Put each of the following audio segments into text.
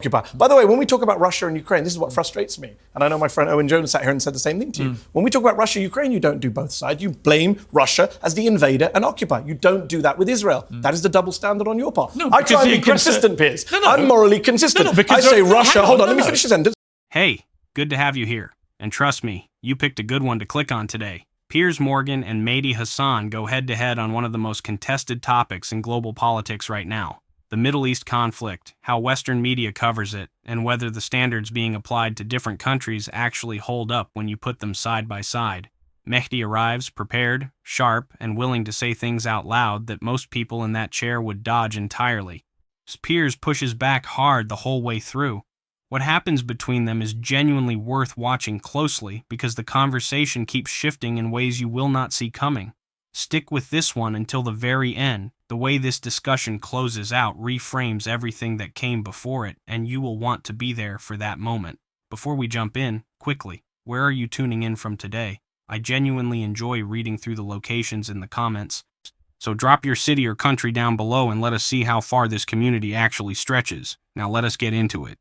occupy. By the way, when we talk about Russia and Ukraine, this is what frustrates me. And I know my friend Owen Jones sat here and said the same thing to you. When we talk about Russia, Ukraine, you don't do both sides. You blame Russia as the invader and occupier. You don't do that with Israel. That is the double standard on your part. No, I try and be consistent, Piers. I'm morally consistent. I say Russia. Hold on, let me finish the sentence. Hey, good to have you here. And trust me, you picked a good one to click on today. Piers Morgan and Mehdi Hasan go head-to-head on one of the most contested topics in global politics right now. The Middle East conflict, how Western media covers it, and whether the standards being applied to different countries actually hold up when you put them side by side. Mehdi arrives prepared, sharp, and willing to say things out loud that most people in that chair would dodge entirely. Piers pushes back hard the whole way through. What happens between them is genuinely worth watching closely because the conversation keeps shifting in ways you will not see coming. Stick with this one until the very end. The way this discussion closes out reframes everything that came before it, and you will want to be there for that moment. Before we jump in, quickly, where are you tuning in from today? I genuinely enjoy reading through the locations in the comments, so drop your city or country down below and let us see how far this community actually stretches. Now let us get into it.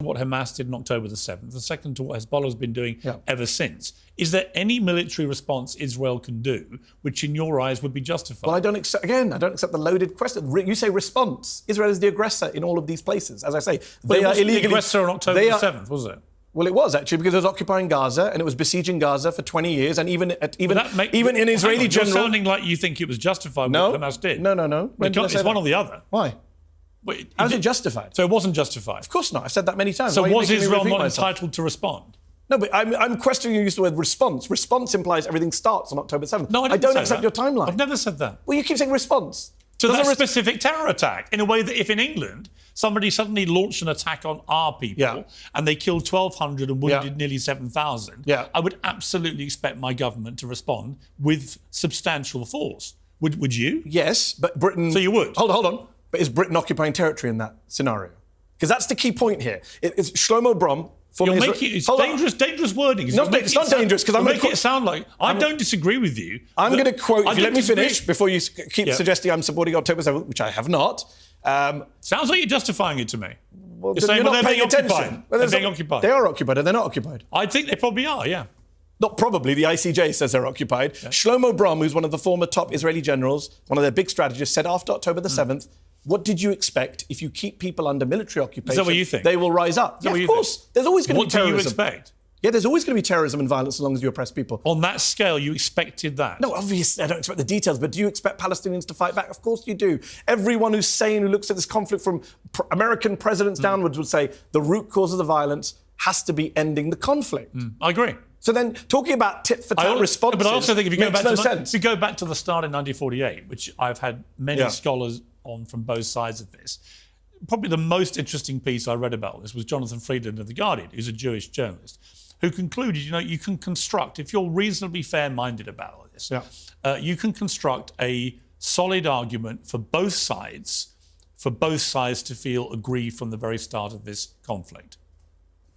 What Hamas did on October the 7th, the second to what Hezbollah has been doing ever since. Is there any military response Israel can do, which in your eyes would be justified? Well, I don't accept the loaded question. You say response. Israel is the aggressor in all of these places. As I say, they are illegally... the aggressor on October the 7th, was it? Well, it was actually because it was occupying Gaza and it was besieging Gaza for 20 years, and even in Israeli general... You're sounding like you think it was justified what Hamas did. No. It's one or the other. Why? How is it justified? So it wasn't justified? Of course not. I've said that many times. So was Israel not entitled to respond? No, but I'm questioning you use the word response. Response implies everything starts on October 7th. No, I don't accept your timeline. I've never said that. Well, you keep saying response. To that specific terror attack, in a way that if in England somebody suddenly launched an attack on our people and they killed 1,200 and wounded nearly 7,000, I would absolutely expect my government to respond with substantial force. Would you? Yes, but Britain... So you would? Hold on. But is Britain occupying territory in that scenario? Because that's the key point here. It's Shlomo Brom... It's dangerous wording. No, it's not dangerous because I'm going to make it sound like I don't disagree with you. I'm going to quote. If you let me finish before you keep suggesting I'm supporting October 7th, which I have not. Sounds like you're justifying it to me. Well, you're saying not they're paying being attention. occupied. They're being occupied. They are occupied, or they're not occupied. I think they probably are. Yeah. Not probably. The ICJ says they're occupied. Yeah. Shlomo Brom, who's one of the former top Israeli generals, one of their big strategists, said after October the 7th. What did you expect? If you keep people under military occupation, is that what you think? They will rise up. Yeah, of course. There's always going to be terrorism. What do you expect? Yeah, there's always going to be terrorism and violence as long as you oppress people. On that scale, you expected that? No, obviously, I don't expect the details, but do you expect Palestinians to fight back? Of course you do. Everyone who's sane, who looks at this conflict from American presidents downwards would say the root cause of the violence has to be ending the conflict. I agree. So then, talking about tit-for-tat responses but I also think if you go back to the start in 1948, which I've had many scholars on from both sides of this, probably the most interesting piece I read about this was Jonathan Friedland of The Guardian, who's a Jewish journalist, who concluded, you can construct, if you're reasonably fair-minded about all this, you can construct a solid argument for both sides to feel aggrieved from the very start of this conflict.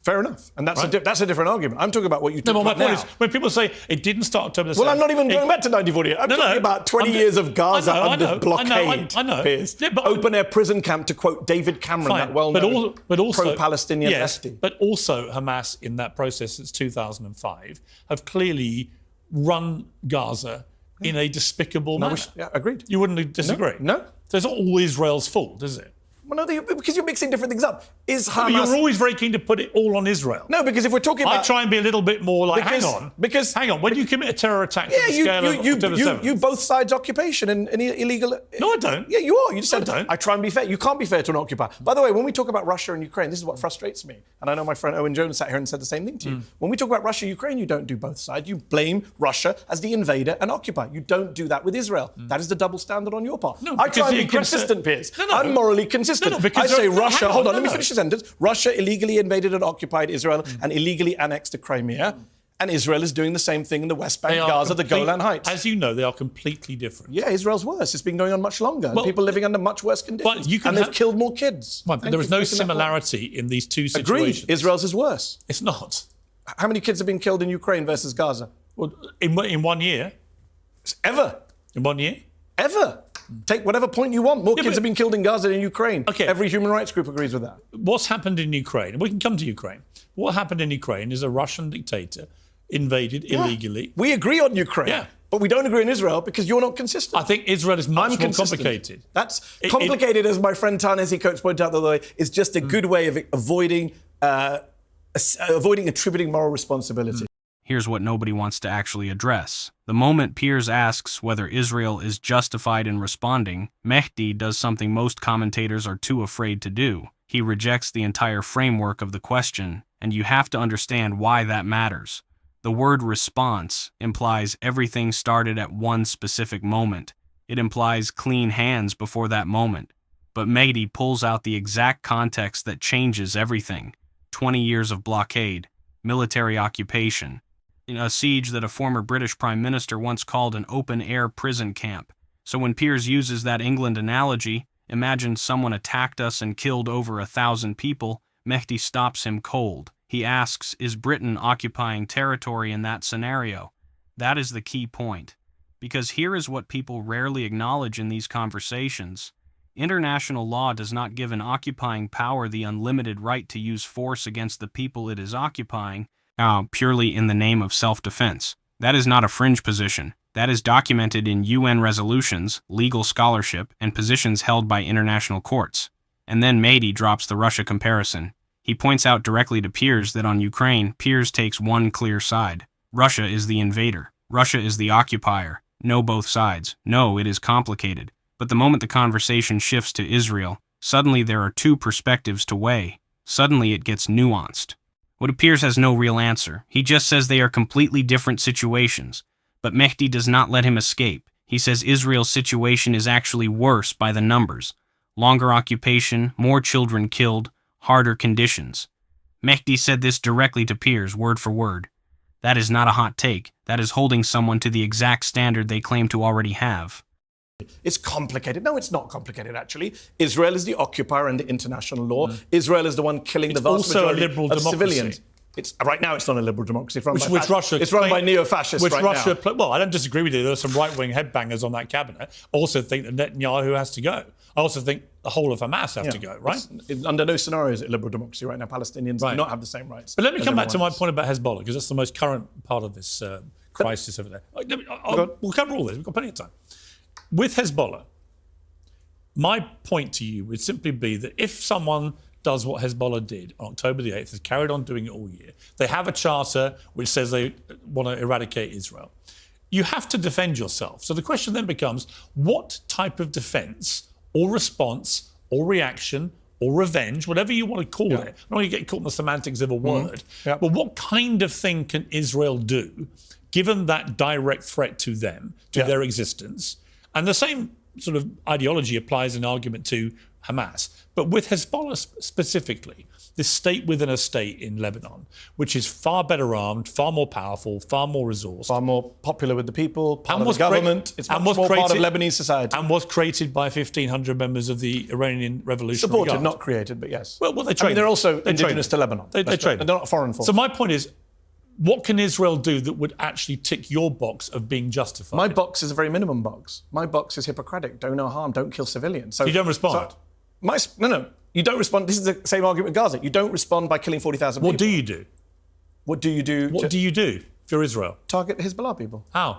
Fair enough. And that's a different argument. I'm talking about what you talk about now. My point is, when people say it didn't start October the 7th... Well, I'm not even going back to 1948. I'm talking about 20 years of Gaza under blockade. I know. Piers. Yeah, open-air prison camp, to quote David Cameron, that well-known pro-Palestinian lefty. But also Hamas, in that process since 2005, have clearly run Gaza in a despicable manner. Agreed. You wouldn't disagree? No. So it's not all Israel's fault, is it? Well, no, because you're mixing different things up. Is Hamas... You're always very keen to put it all on Israel. No, because if we're talking about... I try and be a little bit more like, hang on, when you commit a terror attack to the scale of October 7th... You both sides occupation and illegal... No, I don't. Yeah, you are. You just said, I try and be fair. You can't be fair to an occupier. By the way, when we talk about Russia and Ukraine, this is what frustrates me. And I know my friend Owen Jones sat here and said the same thing to you. When we talk about Russia, Ukraine, you don't do both sides. You blame Russia as the invader and occupier. You don't do that with Israel. That is the double standard on your part. No, I try and be consistent, Piers. I'm morally consistent. I say Russia... Hold on, let me finish the sentence. Russia illegally invaded and occupied Israel and illegally annexed Crimea. And Israel is doing the same thing in the West Bank, Gaza, the Golan Heights. As you know, they are completely different. Yeah, Israel's worse. It's been going on much longer. Well, people living under much worse conditions. And they've killed more kids. There is no similarity in these two situations. Agreed. Israel's is worse. It's not. How many kids have been killed in Ukraine versus Gaza? Well, in 1 year. Ever. In 1 year? Ever. Take whatever point you want. More kids have been killed in Gaza than in Ukraine. Okay. Every human rights group agrees with that. What's happened in Ukraine? We can come to Ukraine. What happened in Ukraine is a Russian dictator invaded illegally. We agree on Ukraine. Yeah. But we don't agree in Israel because you're not consistent. I think Israel is much more consistent. complicated. That's complicated, as my friend Ta-Nehisi Coates pointed out the other day, is just a good way of avoiding attributing moral responsibility. Here's what nobody wants to actually address. The moment Piers asks whether Israel is justified in responding, Mehdi does something most commentators are too afraid to do. He rejects the entire framework of the question, and you have to understand why that matters. The word response implies everything started at one specific moment. It implies clean hands before that moment. But Mehdi pulls out the exact context that changes everything. 20 years of blockade, military occupation, a siege that a former British Prime Minister once called an open-air prison camp. So when Piers uses that England analogy, imagine someone attacked us and killed over 1,000 people, Mehdi stops him cold. He asks, is Britain occupying territory in that scenario? That is the key point. Because here is what people rarely acknowledge in these conversations. International law does not give an occupying power the unlimited right to use force against the people it is occupying, purely in the name of self-defense. That is not a fringe position. That is documented in UN resolutions, legal scholarship, and positions held by international courts. And then Mehdi drops the Russia comparison. He points out directly to Piers that on Ukraine, Piers takes one clear side. Russia is the invader. Russia is the occupier. No, both sides. No, it is complicated. But the moment the conversation shifts to Israel, suddenly there are two perspectives to weigh. Suddenly it gets nuanced. What appears has no real answer. He just says they are completely different situations. But Mehdi does not let him escape. He says Israel's situation is actually worse by the numbers. Longer occupation, more children killed, harder conditions. Mehdi said this directly to Piers, word for word. That is not a hot take. That is holding someone to the exact standard they claim to already have. It's complicated. No, it's not complicated, actually. Israel is the occupier under international law. Israel is the one killing the vast majority of civilians. Right now, it's not a liberal democracy. It's run by neo-fascists now. Well, I don't disagree with you. There are some right-wing headbangers on that cabinet. I also think that Netanyahu has to go. I also think the whole of Hamas have to go, right? Under no scenario is it a liberal democracy right now. Palestinians do not have the same rights. But let me come back to my point about Hezbollah, because that's the most current part of this crisis over there. We'll cover all this. We've got plenty of time. With Hezbollah, my point to you would simply be that if someone does what Hezbollah did on October the 8th, has carried on doing it all year, they have a charter which says they want to eradicate Israel, you have to defend yourself. So the question then becomes, what type of defense or response or reaction or revenge, whatever you want to call it, I don't want to get caught in the semantics of a word, but what kind of thing can Israel do, given that direct threat to them, to their existence? And the same sort of ideology applies in argument to Hamas. But with Hezbollah specifically, this state within a state in Lebanon, which is far better armed, far more powerful, far more resourced. Far more popular with the people, part of the government. It's much more part of Lebanese society. And was created by 1,500 members of the Iranian Revolutionary Guard. Supported, not created, but yes. Well, they trained. They're also indigenous to Lebanon. They trained. They're not a foreign force. So my point is, what can Israel do that would actually tick your box of being justified? My box is a very minimum box. My box is Hippocratic. Do no harm, don't kill civilians. So you don't respond? No. You don't respond. This is the same argument with Gaza. You don't respond by killing 40,000 people. What do you do? What do you do? What do you do if you're Israel? Target Hezbollah people. How?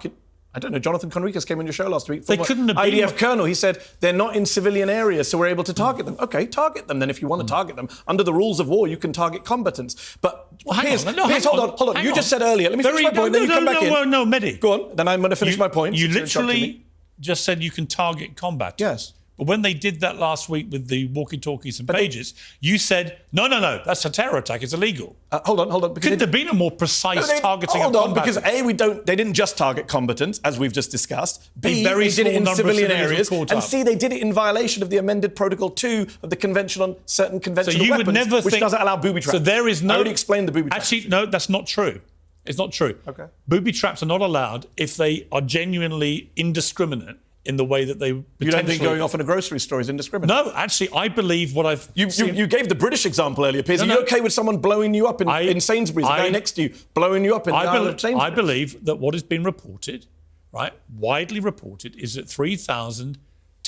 I don't know. Jonathan Conricus came on your show last week. They couldn't have been... IDF colonel. He said they're not in civilian areas, so we're able to target them. Okay, target them. Then if you want to target them, under the rules of war, you can target combatants. But Piers, hold on. You just said earlier. Let me finish my point, then you come back in. No, Mehdi. Go on. Then I'm going to finish my point. You literally just said you can target combatants. Yes. But when they did that last week with the walkie-talkies and pages, you said, no, that's a terror attack, it's illegal. Hold on. Couldn't there have been a more precise targeting of combatants? Hold on, because A, they didn't just target combatants, as we've just discussed. B, they did it in civilian areas. And C, they did it in violation of the amended Protocol 2 of the Convention on Certain Conventional Weapons, which doesn't allow booby traps. So there is no... I already explained the booby traps. Actually, no, that's not true. It's not true. Okay. Booby traps are not allowed if they are genuinely indiscriminate in the way that they potentially... You don't think going off in a grocery store is indiscriminate? No, actually, I believe what I've seen... You gave the British example earlier, Piers. Are you okay with someone blowing you up in Sainsbury's, the guy next to you, blowing you up in Sainsbury's? I believe that what has been reported, right, widely reported, is that 3,000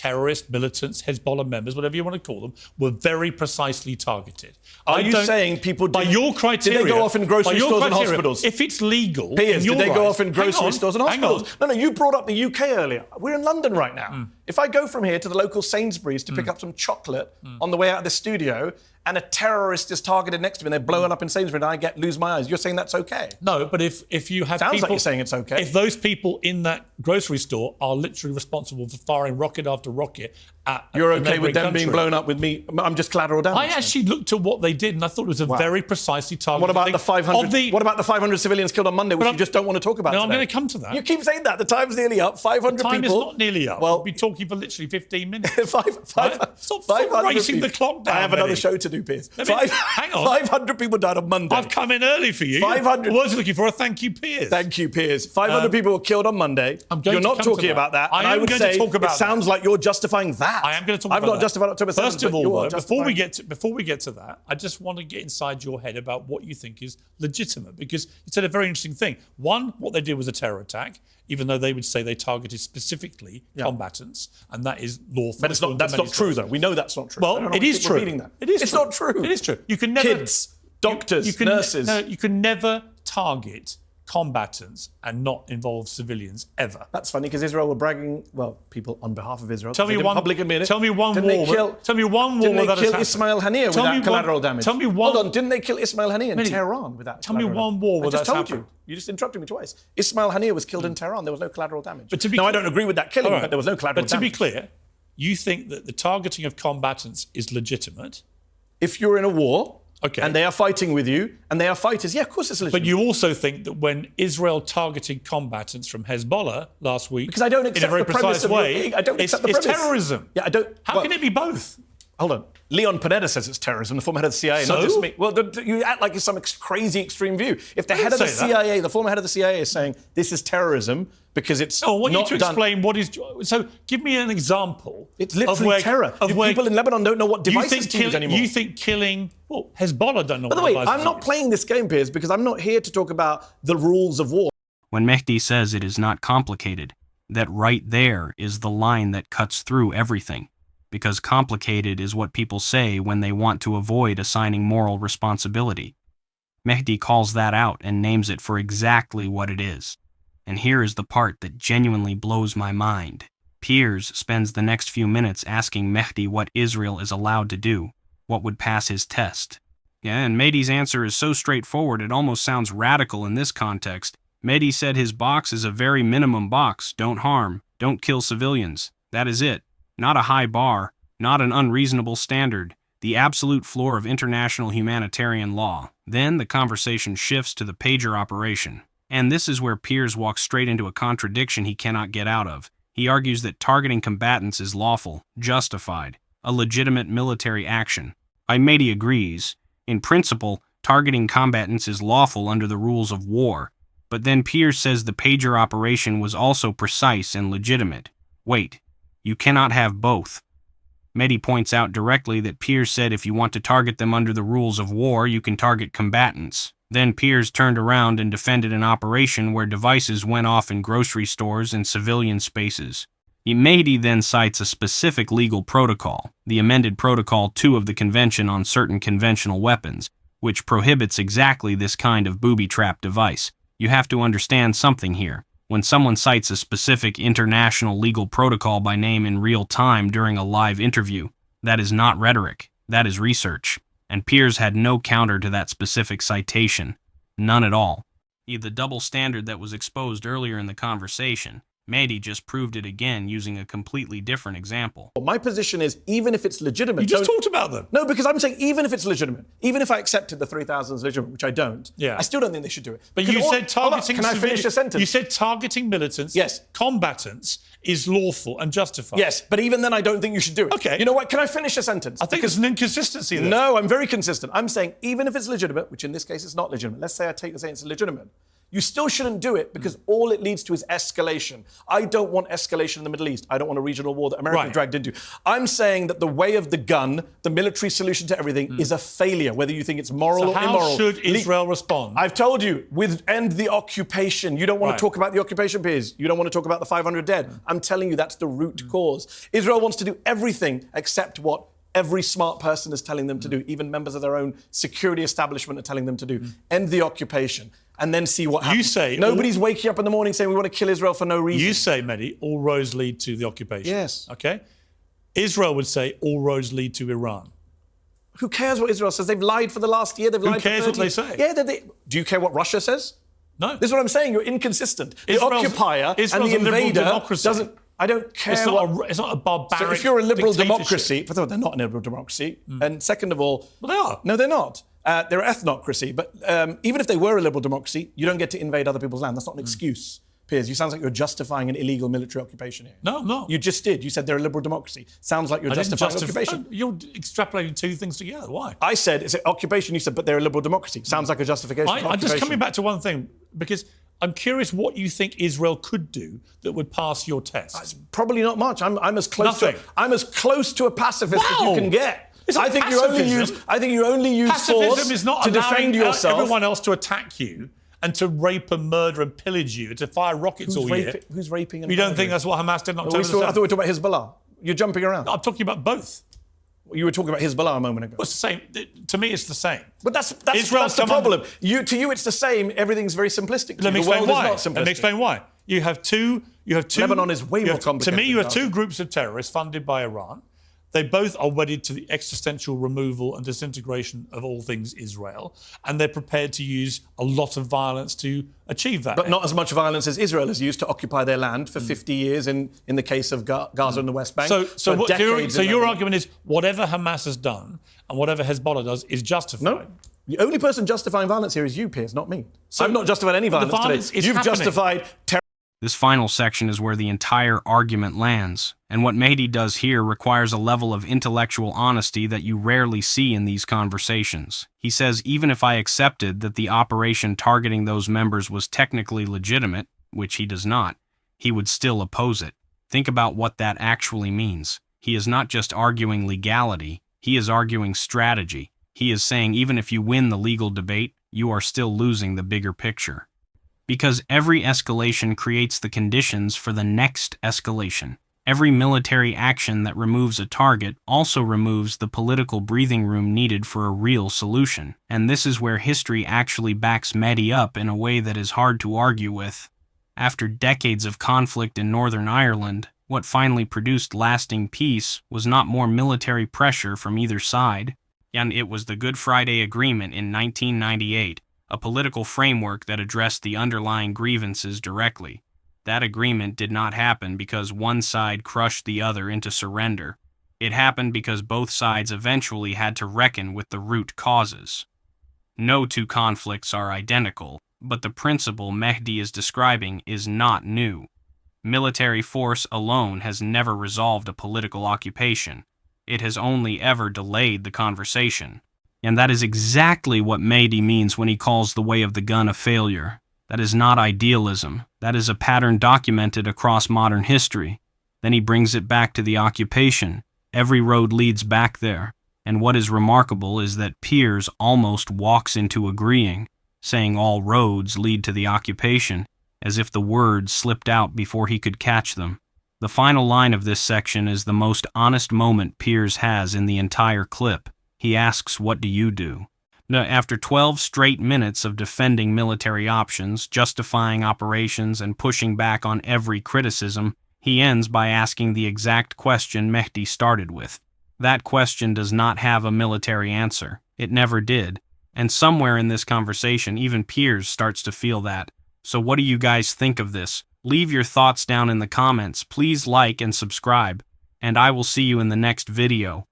terrorists, militants, Hezbollah members, whatever you want to call them, were very precisely targeted. Are you saying people by your criteria? Did they go off in grocery stores and hospitals? If it's legal, Piers, did they go off in Hang grocery on, stores and hospitals? No, you brought up the UK earlier. We're in London right now. If I go from here to the local Sainsbury's to pick up some chocolate on the way out of the studio, and a terrorist is targeted next to me and they blow it up in Sainsbury's and I lose my eyes, you're saying that's okay? No, but if you have Sounds people... like you're saying it's okay. If those people in that grocery store are literally responsible for firing rocket after rocket at You're a okay with them country, being blown up with me? I'm just collateral damage. I actually looked at what they did and I thought it was a very precisely targeted What about thing. the 500? What about the 500 civilians killed on Monday, which you just don't want to talk about? No, today? I'm going to come to that. You keep saying that. The time's nearly up. 500 time people. is not nearly up. Well, we'll be talking for literally 15 minutes. Stop 500 racing people. the clock down. I have another Mehdi. show to do, Piers. Hang on. 500 people died on Monday. I've come in early for you. 500. I was looking for a thank you, Piers. Thank you, Piers. 500 people were killed on Monday. You're not talking about that. And I would say it sounds like you're justifying that. I am going to talk I've about not that. justified October 7th. First of all, though, before we get to that, I just want to get inside your head about what you think is legitimate, because you said a very interesting thing. One, what they did was a terror attack, even though they would say they targeted specifically combatants, and that is lawful. But that's not true, though. We know that's not true. Well, it is true. It is. It's not true. It is true. You can never kids, doctors, nurses. No, you can never target combatants and not involve civilians ever. That's funny because Israel were bragging. Well, people on behalf of Israel. Tell me one war. Didn't Where they kill Ismail Haniyeh without collateral damage? Tell me one. Hold on, didn't they kill Ismail Haniyeh in Tehran without? Tell me one war where that's happened. I just told you. You just interrupted me twice. Ismail Haniyeh was killed in Tehran. There was no collateral damage. But I don't agree with that killing, but there was no collateral damage. But to be clear, you think that the targeting of combatants is legitimate? If you're in a war. Okay. And they are fighting with you, and they are fighters. Yeah, of course it's legitimate. But you also think that when Israel targeted combatants from Hezbollah last week, because I don't accept in a very the premise precise of way, I don't accept the premise. It's terrorism. Yeah, I don't. How can it be both? Hold on. Leon Panetta says it's terrorism, the former head of the CIA, not just me. Well, you act like it's some crazy extreme view. If the head of the CIA, the former head of the CIA is saying this is terrorism because it's I want you to done. explain what is... So give me an example. It's literally terror. People in Lebanon don't know what devices to use anymore. You think killing... Well, Hezbollah don't know what devices to use. By the way, I'm not playing this game, Piers, because I'm not here to talk about the rules of war. When Mehdi says it is not complicated, that right there is the line that cuts through everything. Because complicated is what people say when they want to avoid assigning moral responsibility. Mehdi calls that out and names it for exactly what it is. And here is the part that genuinely blows my mind. Piers spends the next few minutes asking Mehdi what Israel is allowed to do, what would pass his test. Yeah, and Mehdi's answer is so straightforward it almost sounds radical in this context. Mehdi said his box is a very minimum box. Don't harm, don't kill civilians. That is it. Not a high bar, not an unreasonable standard, the absolute floor of international humanitarian law. Then the conversation shifts to the pager operation. And this is where Piers walks straight into a contradiction he cannot get out of. He argues that targeting combatants is lawful, justified, a legitimate military action. Mehdi agrees. In principle, targeting combatants is lawful under the rules of war. But then Piers says the pager operation was also precise and legitimate. Wait. You cannot have both. Mehdi points out directly that Piers said if you want to target them under the rules of war, you can target combatants. Then Piers turned around and defended an operation where devices went off in grocery stores and civilian spaces. Mehdi then cites a specific legal protocol, the amended Protocol 2 of the Convention on Certain Conventional Weapons, which prohibits exactly this kind of booby-trap device. You have to understand something here. When someone cites a specific international legal protocol by name in real time during a live interview, that is not rhetoric, that is research. And Piers had no counter to that specific citation. None at all. The double standard that was exposed earlier in the conversation, Mehdi just proved it again using a completely different example. My position is, even if it's legitimate... You just talked about them. No, because I'm saying even if it's legitimate, even if I accepted the 3,000 is legitimate, which I don't, I still don't think they should do it. But you said targeting... Can I finish a sentence? You said targeting militants, combatants, is lawful and justified. Yes, but even then I don't think you should do it. Okay. You know what? Can I finish a sentence? I think there's an inconsistency there. No, I'm very consistent. I'm saying even if it's legitimate, which in this case it's not legitimate, let's say I take the saying it's legitimate, You still shouldn't do it because all it leads to is escalation. I don't want escalation in the Middle East. I don't want a regional war that America dragged into. I'm saying that the way of the gun, the military solution to everything, is a failure, whether you think it's moral or immoral. How should Israel respond? I've told you, end the occupation. You don't want to talk about the occupation, Piers. You don't want to talk about the 500 dead. I'm telling you, that's the root cause. Israel wants to do everything except what every smart person is telling them to do. Even members of their own security establishment are telling them to do. End the occupation. And then see what happens. You say nobody's waking up in the morning saying we want to kill Israel for no reason. You say, Mehdi, all roads lead to the occupation. Yes. Okay? Israel would say all roads lead to Iran. Who cares what Israel says? They've lied for the last year. They've lied for 30 Who cares what they say? Yeah, do you care what Russia says? No. This is what I'm saying. You're inconsistent. The occupier and the invader doesn't. I don't care. It's not a barbaric. So if you're a liberal democracy, first of all, they're not a liberal democracy, and second of all, well, they are. No, they're not. They're an ethnocracy. But even if they were a liberal democracy, you don't get to invade other people's land. That's not an excuse. Piers, you sound like you're justifying an illegal military occupation here. No, I'm not. You just did. You said they're a liberal democracy. Sounds like you're justifying occupation. You're extrapolating two things together. Why? I said it's an occupation. You said, but they're a liberal democracy. Sounds like a justification. I'm just coming back to one thing because I'm curious what you think Israel could do that would pass your test. It's probably not much. I'm as close to a pacifist as you can get. I think you only use force is not to defend yourself. Everyone else to attack you and to rape and murder and pillage you, to fire rockets all year. Who's raping and You don't think that's what Hamas did in October? I thought we were talking about Hezbollah. You're jumping around. No, I'm talking about both. You were talking about Hezbollah a moment ago. Well, it's the same. To me, it's the same. But that's the problem. To you, it's the same. Everything's very simplistic. Let me explain why. You have two. Lebanon is way more complicated. To me, you have two groups of terrorists funded by Iran. They both are wedded to the existential removal and disintegration of all things Israel, and they're prepared to use a lot of violence to achieve that. But not as much violence as Israel has used to occupy their land for 50 years in the case of Gaza and the West Bank. So your argument is whatever Hamas has done and whatever Hezbollah does is justified. No. The only person justifying violence here is you, Piers, not me. So I've not justified any violence today. You've justified terror. This final section is where the entire argument lands, and what Mehdi does here requires a level of intellectual honesty that you rarely see in these conversations. He says even if I accepted that the operation targeting those members was technically legitimate, which he does not, he would still oppose it. Think about what that actually means. He is not just arguing legality, he is arguing strategy. He is saying even if you win the legal debate, you are still losing the bigger picture. Because every escalation creates the conditions for the next escalation. Every military action that removes a target also removes the political breathing room needed for a real solution. And this is where history actually backs Mehdi up in a way that is hard to argue with. After decades of conflict in Northern Ireland, what finally produced lasting peace was not more military pressure from either side, and it was the Good Friday Agreement in 1998. A political framework that addressed the underlying grievances directly. That agreement did not happen because one side crushed the other into surrender. It happened because both sides eventually had to reckon with the root causes. No two conflicts are identical, but the principle Mehdi is describing is not new. Military force alone has never resolved a political occupation. It has only ever delayed the conversation. And that is exactly what Mehdi means when he calls the way of the gun a failure. That is not idealism. That is a pattern documented across modern history. Then he brings it back to the occupation. Every road leads back there. And what is remarkable is that Piers almost walks into agreeing, saying all roads lead to the occupation, as if the words slipped out before he could catch them. The final line of this section is the most honest moment Piers has in the entire clip. He asks, "What do you do?" Now, after 12 straight minutes of defending military options, justifying operations, and pushing back on every criticism, he ends by asking the exact question Mehdi started with. That question does not have a military answer. It never did. And somewhere in this conversation, even Piers starts to feel that. So what do you guys think of this? Leave your thoughts down in the comments. Please like and subscribe. And I will see you in the next video.